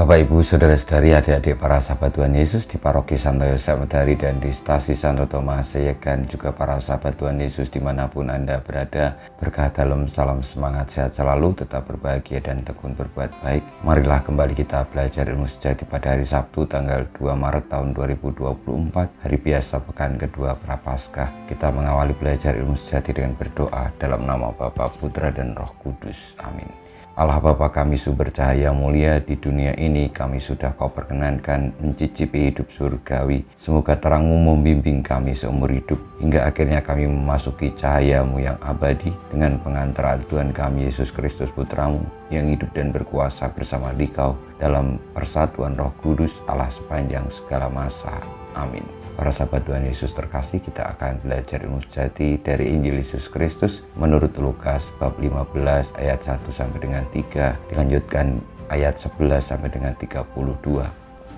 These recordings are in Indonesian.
Bapak, Ibu, Saudara-saudari, adik-adik para sahabat Tuhan Yesus di Paroki Santo Yosef Medari dan di Stasi Santo Tomas Seyegan, juga para sahabat Tuhan Yesus dimanapun Anda berada, berkah dalam salam semangat sehat selalu, tetap berbahagia dan tekun berbuat baik. Marilah kembali kita belajar ilmu sejati pada hari Sabtu tanggal 2 Maret tahun 2024, hari biasa pekan kedua Prapaskah. Kita mengawali belajar ilmu sejati dengan berdoa dalam nama Bapa, Putra dan Roh Kudus. Amin. Allah Bapa kami, sumber cahaya mulia di dunia ini, kami sudah Kau perkenankan mencicipi hidup surgawi. Semoga terang-Mu membimbing kami seumur hidup, hingga akhirnya kami memasuki cahaya-Mu yang abadi dengan pengantaran Tuhan kami Yesus Kristus Putra-Mu, yang hidup dan berkuasa bersama Dikau dalam persatuan Roh Kudus, Allah sepanjang segala masa. Amin. Para sahabat Tuhan Yesus terkasih, kita akan belajar ilmu sejati dari Injil Yesus Kristus menurut Lukas bab 15 ayat 1 sampai dengan 3, dilanjutkan ayat 11 sampai dengan 32.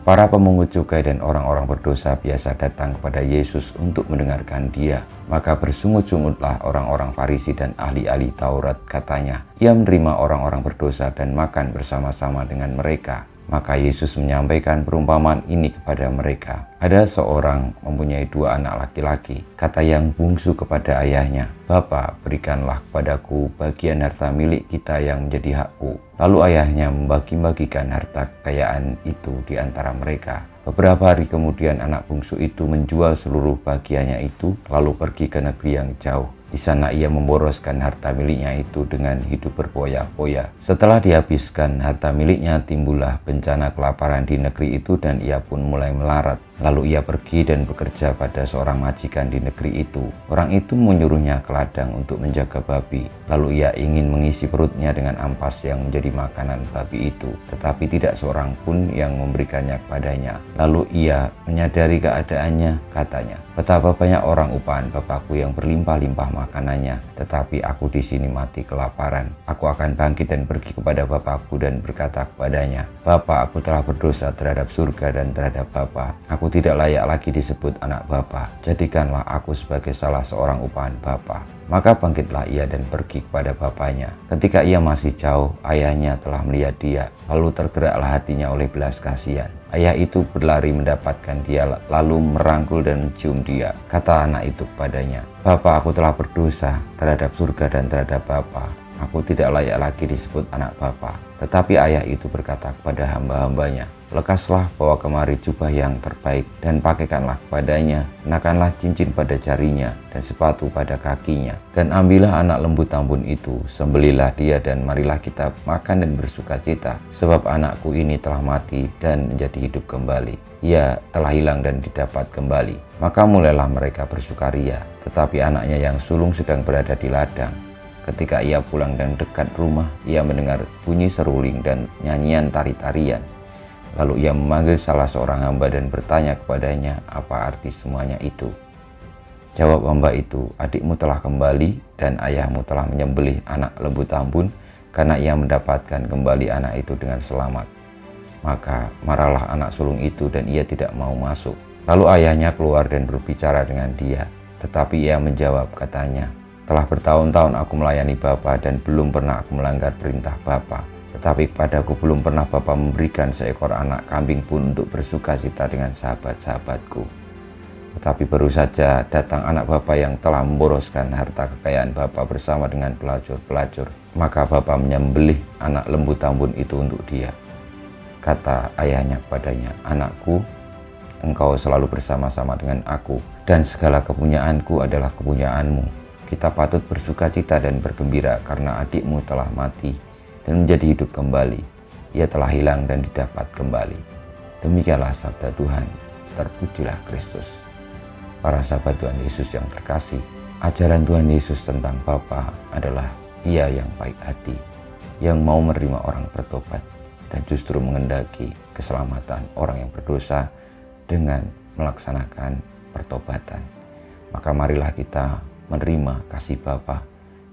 Para pemungut cukai dan orang-orang berdosa biasa datang kepada Yesus untuk mendengarkan Dia. Maka bersungut-sungutlah orang-orang Farisi dan ahli-ahli Taurat, katanya, Ia menerima orang-orang berdosa dan makan bersama-sama dengan mereka. Maka Yesus menyampaikan perumpamaan ini kepada mereka. Ada seorang mempunyai 2 anak laki-laki. Kata yang bungsu kepada ayahnya, Bapa, berikanlah kepadaku bagian harta milik kita yang menjadi hakku. Lalu ayahnya membagi-bagikan harta kekayaan itu di antara mereka. Beberapa hari kemudian anak bungsu itu menjual seluruh bagiannya itu, lalu pergi ke negeri yang jauh. Di sana ia memboroskan harta miliknya itu dengan hidup berpoya-poya. Setelah dihabiskan harta miliknya, timbullah bencana kelaparan di negeri itu dan ia pun mulai melarat. Lalu ia pergi dan bekerja pada seorang majikan di negeri itu. Orang itu menyuruhnya ke ladang untuk menjaga babi. Lalu ia ingin mengisi perutnya dengan ampas yang menjadi makanan babi itu, tetapi tidak seorang pun yang memberikannya kepadanya. Lalu ia menyadari keadaannya, katanya, betapa banyak orang upahan Bapakku yang berlimpah-limpah makanannya, tetapi aku di sini mati kelaparan. Aku akan bangkit dan pergi kepada Bapakku dan berkata kepadanya, Bapa, aku telah berdosa terhadap surga dan terhadap Bapa. Aku tidak layak lagi disebut anak Bapa. Jadikanlah aku sebagai salah seorang upahan Bapa. Maka bangkitlah ia dan pergi kepada bapaknya. Ketika ia masih jauh, ayahnya telah melihat dia. Lalu tergeraklah hatinya oleh belas kasihan. Ayah itu berlari mendapatkan dia, lalu merangkul dan mencium dia. Kata anak itu kepadanya, Bapa, aku telah berdosa terhadap surga dan terhadap Bapa. Aku tidak layak lagi disebut anak Bapa. Tetapi ayah itu berkata kepada hamba-hambanya, lekaslah, bawa kemari jubah yang terbaik dan pakaikanlah kepadanya, kenakanlah cincin pada jarinya dan sepatu pada kakinya. Dan ambillah anak lembu tambun itu, sembelilah dia dan marilah kita makan dan bersuka cita. Sebab anakku ini telah mati dan menjadi hidup kembali. Ia telah hilang dan didapat kembali. Maka mulailah mereka bersukaria. Tetapi anaknya yang sulung sedang berada di ladang. Ketika ia pulang dan dekat rumah, ia mendengar bunyi seruling dan nyanyian tari-tarian. Lalu ia memanggil salah seorang hamba dan bertanya kepadanya apa arti semuanya itu. Jawab hamba itu, adikmu telah kembali dan ayahmu telah menyembelih anak lembu tambun karena ia mendapatkan kembali anak itu dengan selamat. Maka marahlah anak sulung itu dan ia tidak mau masuk. Lalu ayahnya keluar dan berbicara dengan dia. Tetapi ia menjawab, katanya, telah bertahun-tahun aku melayani Bapa dan belum pernah aku melanggar perintah Bapa. Tetapi kepadaku belum pernah Bapa memberikan seekor anak kambing pun untuk bersuka cita dengan sahabat-sahabatku. Tetapi baru saja datang anak Bapa yang telah memboroskan harta kekayaan Bapa bersama dengan pelacur-pelacur. Maka Bapa menyembelih anak lembu tambun itu untuk dia. Kata ayahnya kepadanya, anakku, engkau selalu bersama-sama dengan aku dan segala kepunyaanku adalah kepunyaanmu. Kita patut bersuka cita dan bergembira karena adikmu telah mati dan menjadi hidup kembali. Ia telah hilang dan didapat kembali. Demikianlah sabda Tuhan. Terpujilah Kristus. Para sahabat Tuhan Yesus yang terkasih, ajaran Tuhan Yesus tentang Bapa adalah Ia yang baik hati, yang mau menerima orang bertobat dan justru mengendaki keselamatan orang yang berdosa dengan melaksanakan pertobatan. Maka marilah kita menerima kasih Bapa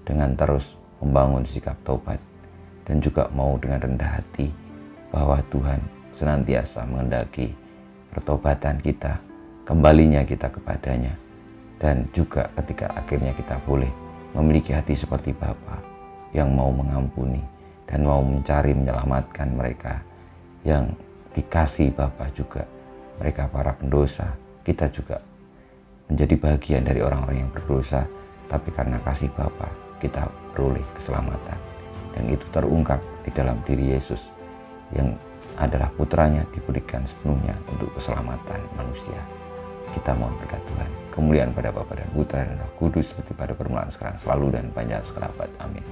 dengan terus membangun sikap tobat dan juga mau dengan rendah hati bahwa Tuhan senantiasa mengendaki pertobatan kita, kembalinya kita kepadanya, dan juga ketika akhirnya kita boleh memiliki hati seperti Bapa yang mau mengampuni dan mau mencari menyelamatkan mereka yang dikasih Bapa juga. Mereka para pendosa, kita juga menjadi bagian dari orang-orang yang berdosa, tapi karena kasih Bapa kita peroleh keselamatan. Dan itu terungkap di dalam diri Yesus yang adalah putranya diberikan sepenuhnya untuk keselamatan manusia. Kita mohon berkat Tuhan, kemuliaan pada Bapa dan Putra dan Roh Kudus, seperti pada permulaan, sekarang, selalu, dan panjang sekerabat. Amin.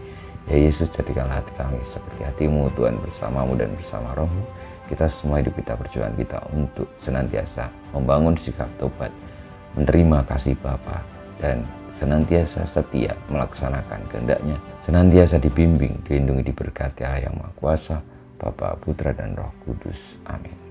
Ya Yesus, jadikanlah hati kami seperti hati-Mu, Tuhan, bersama-Mu dan bersama Roh-Mu. Kita semua hidup kita, perjuangan kita untuk senantiasa membangun sikap tobat, menerima kasih Bapa, dan senantiasa setia melaksanakan kehendak-Nya, senantiasa dibimbing, dilindungi, diberkati Allah yang Maha Kuasa, Bapa, Putra, dan Roh Kudus. Amin.